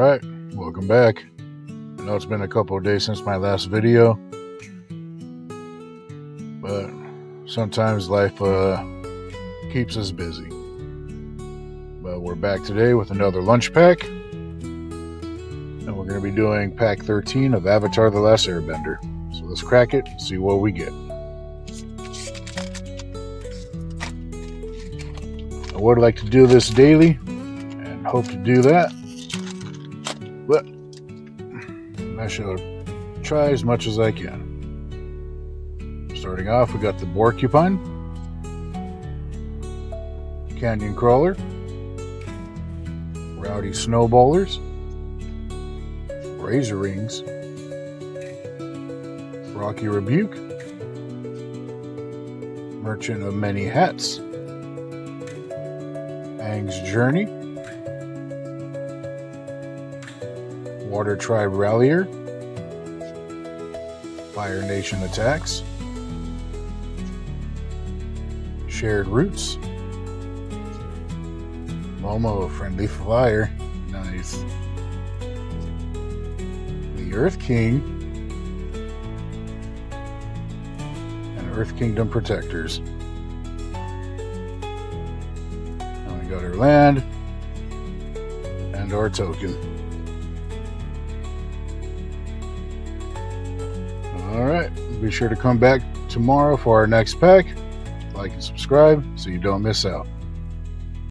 Alright, welcome back. I know it's been a couple of days since my last video, but sometimes life keeps us busy. But we're back today with another lunch pack, and we're going to be doing pack 13 of Avatar: The Last Airbender. So let's crack it and see what we get. I would like to do this daily and hope to do that, but I shall try as much as I can. Starting off, we got the Borcupine, Canyon Crawler, Rowdy Snowballers, Razor Rings, Rocky Rebuke, Merchant of Many Hats, Aang's Journey, Water Tribe Rallier, Fire Nation Attacks, Shared Roots, Momo, Friendly Fire, nice, the Earth King, and Earth Kingdom Protectors. And we got our land and our token. Alright, be sure to come back tomorrow for our next pack. Like and subscribe so you don't miss out.